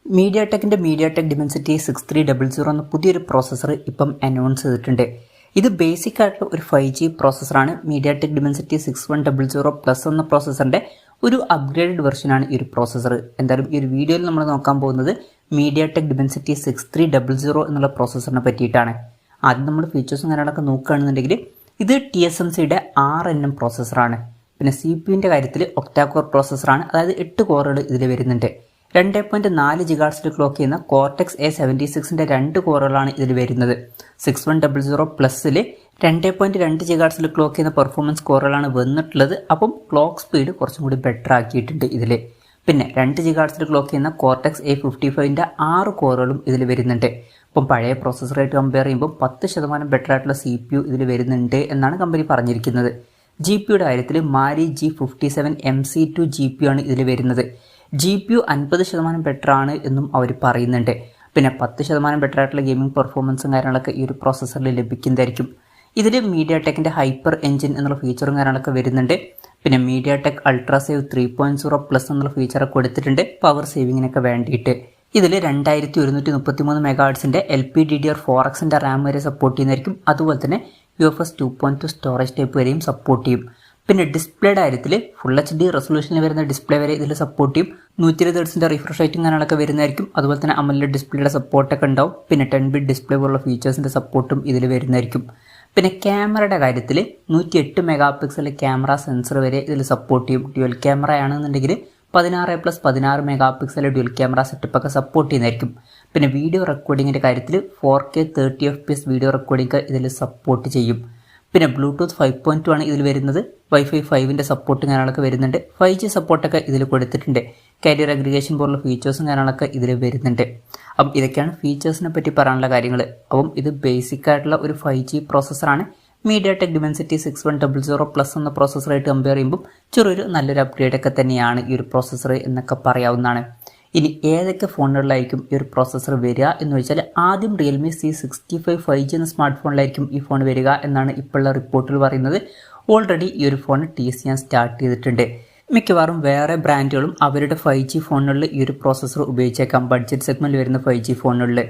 മീഡിയാടെക് Dimensity 6300 എന്ന പുതിയൊരു processor ഇപ്പം അനൗൺസ് ചെയ്തിട്ടുണ്ട്. ഇത് ബേസിക് ആയിട്ടുള്ള ഒരു 5G പ്രോസസ്സറാണ്. മീഡിയാടെക് ഡിമെൻസിറ്റി 6100 പ്ലസ് എന്ന പ്രോസസ്സറിന്റെ ഒരു അപ്ഗ്രേഡഡ് വെർഷനാണ് ഈ ഒരു പ്രോസസ്സർ. എന്തായാലും ഈ ഒരു വീഡിയോയിൽ നമ്മൾ നോക്കാൻ പോകുന്നത് മീഡിയാടെക് ഡിമെൻസിറ്റി 6300 എന്നുള്ള പ്രോസസ്സറിനെ പറ്റിയിട്ടാണ്. ആദ്യം നമ്മൾ ഫീച്ചേഴ്സും കാര്യങ്ങളൊക്കെ നോക്കുകയാണെന്നുണ്ടെങ്കിൽ ഇത് TSMCയുടെ 6nm പ്രോസസ്സറാണ്. പിന്നെ CPU കാര്യത്തിൽ ഒക്ടാകോർ പ്രോസസ്സറാണ്, അതായത് 8 കോറുകൾ ഇതിൽ വരുന്നുണ്ട്. 2.4 GHz ക്ലോക്ക് ചെയ്യുന്ന കോർട്ടെക്സ് A76ന്റെ 2 കോറുകളാണ് ഇതിൽ വരുന്നത്. 6100 പ്ലസിൽ 2.2 GHz ക്ലോക്ക് ചെയ്യുന്ന പെർഫോമൻസ് കോറുകളാണ് വന്നിട്ടുള്ളത്. അപ്പം ക്ലോക്ക് സ്പീഡ് കുറച്ചും കൂടി ബെറ്റർ ആക്കിയിട്ടുണ്ട് ഇതിൽ. പിന്നെ 2 GHz ക്ലോക്ക് ചെയ്യുന്ന കോർട്ടെക്സ് A55ന്റെ 6 കോറുകളും ഇതിൽ വരുന്നുണ്ട്. അപ്പം പഴയ പ്രോസസ്സറായിട്ട് കമ്പയർ ചെയ്യുമ്പോൾ 10% ബെറ്റർ ആയിട്ടുള്ള CPU ഇതിൽ വരുന്നുണ്ട് എന്നാണ് കമ്പനി പറഞ്ഞിരിക്കുന്നത്. GPUയുടെ കാര്യത്തിൽ മാരി G57 MC2 GPU ആണ് ഇതിൽ വരുന്നത്. GPU 50% ബെറ്റർ ആണ് എന്നും അവർ പറയുന്നുണ്ട്. പിന്നെ 10% ബെറ്റർ ആയിട്ടുള്ള ഗെയിമിംഗ് പെർഫോമൻസും കാര്യങ്ങളൊക്കെ ഈ ഒരു പ്രോസസ്സറിൽ ലഭിക്കുന്നതായിരിക്കും. ഇതിൽ മീഡിയാടെക്കിൻ്റെ ഹൈപ്പർ എഞ്ചിൻ എന്നുള്ള ഫീച്ചറും കാര്യങ്ങളൊക്കെ വരുന്നുണ്ട്. പിന്നെ മീഡിയാടെക് അൾട്രാ സേവ് 3.0 പ്ലസ് എന്നുള്ള ഫീച്ചറൊക്കെ കൊടുത്തിട്ടുണ്ട് പവർ സേവിങ്ങിനൊക്കെ വേണ്ടിയിട്ട്. ഇതിൽ 2133 MHz LPDDR4Xന്റെ റാം വരെ സപ്പോർട്ട് ചെയ്യുന്നതായിരിക്കും. അതുപോലെ തന്നെ UFS 2.2 സ്റ്റോറേജ് ടൈപ്പ് വരെയും സപ്പോർട്ട് ചെയ്യും. പിന്നെ ഡിസ്പ്ലേയുടെ കാര്യത്തിൽ ഫുൾ HD റെസൊല്യൂഷനിൽ വരുന്ന ഡിസ്പ്ലേ വരെ ഇതിൽ സപ്പോർട്ട് ചെയ്യും. 120 Hz റിഫ്രഷ് റേറ്റും കാര്യങ്ങളൊക്കെ വരുന്നതായിരിക്കും. അതുപോലെ തന്നെ AMOLED ഡിസ്പ്ലേയുടെ സപ്പോർട്ടൊക്കെ ഉണ്ടാവും. പിന്നെ 10-bit ഡിസ്പ്ലേ പോലുള്ള ഫീച്ചേഴ്സിൻ്റെ സപ്പോർട്ടും ഇതിൽ വരുന്നതായിരിക്കും. പിന്നെ ക്യാമറയുടെ കാര്യത്തിൽ 108 MP ക്യാമറ സെൻസർ വരെ ഇതിൽ സപ്പോർട്ട് ചെയ്യും. ഡ്യുവൽ ക്യാമറ ആണെന്നുണ്ടെങ്കിൽ 16+16 MP ഡ്യുവൽ ക്യാമറ സെറ്റപ്പൊക്കെ സപ്പോർട്ട് ചെയ്യുന്നതായിരിക്കും. പിന്നെ വീഡിയോ റെക്കോർഡിങ്ങിൻ്റെ കാര്യത്തിൽ 4K 30fps വീഡിയോ റെക്കോർഡിംഗ് ഇതിൽ സപ്പോർട്ട് ചെയ്യും. പിന്നെ ബ്ലൂടൂത്ത് 5.2 ആണ് ഇതിൽ വരുന്നത്. Wi-Fi 5ന്റെ സപ്പോർട്ടും കാര്യങ്ങളൊക്കെ വരുന്നുണ്ട്. 5G സപ്പോർട്ടൊക്കെ ഇതിൽ കൊടുത്തിട്ടുണ്ട്. കാരിയർ അഗ്രിഗേഷൻ പോലുള്ള ഫീച്ചേഴ്സും കാര്യങ്ങളൊക്കെ ഇതിൽ വരുന്നുണ്ട്. അപ്പം ഇതൊക്കെയാണ് ഫീച്ചേഴ്സിനെ പറ്റി പറയാനുള്ള കാര്യങ്ങൾ. അപ്പം ഇത് ബേസിക് ആയിട്ടുള്ള ഒരു 5G പ്രോസസ്സറാണ്. മീഡിയാടെക് ഡിമെൻസിറ്റി 6100 പ്ലസ് എന്ന പ്രോസസ്സറായിട്ട് കമ്പയർ ചെയ്യുമ്പോൾ ചെറിയൊരു നല്ലൊരു അപ്ഗ്രേഡ് ഒക്കെ തന്നെയാണ് ഈ ഒരു പ്രോസസ്സർ എന്നൊക്കെ പറയാവുന്നതാണ്. ഇനി ഏതൊക്കെ ഫോണുകളിലായിരിക്കും ഈ ഒരു പ്രോസസ്സർ വരിക എന്ന് വെച്ചാൽ ആദ്യം റിയൽമി C65 5G എന്ന സ്മാർട്ട് ഫോണിലായിരിക്കും ഈ ഫോൺ വരിക എന്നാണ് ഇപ്പോഴുള്ള റിപ്പോർട്ടുകൾ പറയുന്നത്. ഓൾറെഡി ഈ ഒരു ഫോൺ ടെസ്റ്റ് ചെയ്യാൻ സ്റ്റാർട്ട് ചെയ്തിട്ടുണ്ട്. മിക്കവാറും വേറെ ബ്രാൻഡുകളും അവരുടെ 5G ഫോണുകളിൽ ഈ ഒരു പ്രോസസ്സർ ഉപയോഗിച്ചേക്കാം, ബഡ്ജറ്റ് സെഗ്മെൻറ്റിൽ വരുന്ന 5G ഫോണുകളിൽ.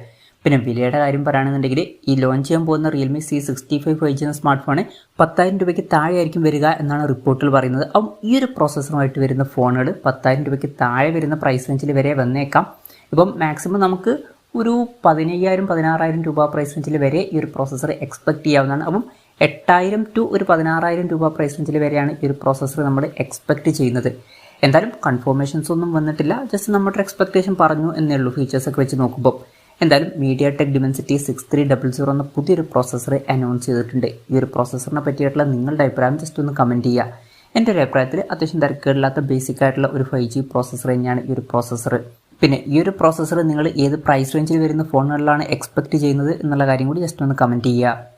പിന്നെ വിലയുടെ കാര്യം പറയുകയാണെന്നുണ്ടെങ്കിൽ ഈ ലോഞ്ച് ചെയ്യാൻ പോകുന്ന റിയൽമി C65 5G എന്ന സ്മാർട്ട് ഫോൺ 10,000 രൂപയ്ക്ക് താഴെ ആയിരിക്കും വരിക എന്നാണ് റിപ്പോർട്ടുകൾ പറയുന്നത്. അപ്പം ഈ ഒരു പ്രോസസ്സറുമായിട്ട് വരുന്ന ഫോണുകൾ 10,000 രൂപയ്ക്ക് താഴെ വരുന്ന പ്രൈസ് റേഞ്ചിൽ വരെ വന്നേക്കാം. ഇപ്പം മാക്സിമം നമുക്ക് ഒരു 15,000-16,000 രൂപ പ്രൈസ് റേഞ്ചിൽ വരെ ഈ ഒരു പ്രോസസ്സർ എക്സ്പെക്ട് ചെയ്യാവുന്നതാണ്. അപ്പം 8,000 to ഒരു 16,000 രൂപ പ്രൈസ് റേഞ്ചിൽ വരെയാണ് ഈ ഒരു പ്രോസസ്സർ നമ്മൾ എക്സ്പെക്ട് ചെയ്യുന്നത്. എന്തായാലും കൺഫർമേഷൻസ് ഒന്നും വന്നിട്ടില്ല, ജസ്റ്റ് നമ്മുടെ എക്സ്പെക്ടേഷൻ പറഞ്ഞു എന്നേ ഉള്ളൂ ഫീച്ചേഴ്സൊക്കെ വെച്ച് നോക്കുമ്പോൾ. എന്തായാലും മീഡിയാടെക് ഡിമെൻസിറ്റി 6300 എന്ന പുതിയൊരു പ്രോസസ്സർ അനൗൺസ് ചെയ്തിട്ടുണ്ട്. ഈ ഒരു പ്രോസസ്സറിനെ പറ്റിയിട്ടുള്ള നിങ്ങളുടെ അഭിപ്രായം ജസ്റ്റ് ഒന്ന് കമൻറ്റ് ചെയ്യുക. എൻ്റെ ഒരു അഭിപ്രായത്തിൽ അത്യാവശ്യം തിരക്കേടില്ലാത്ത ബേസിക് ആയിട്ടുള്ള ഒരു 5G പ്രോസസ്സർ തന്നെയാണ് ഈ ഒരു പ്രോസസ്സർ. പിന്നെ ഈ ഒരു പ്രോസസ്സർ നിങ്ങൾ ഏത് പ്രൈസ് റേഞ്ചിൽ വരുന്ന ഫോണുകളിലാണ് എക്സ്പെക്ട് ചെയ്യുന്നത് എന്നുള്ള കാര്യം കൂടി ജസ്റ്റ് ഒന്ന് കമൻറ്റ് ചെയ്യുക.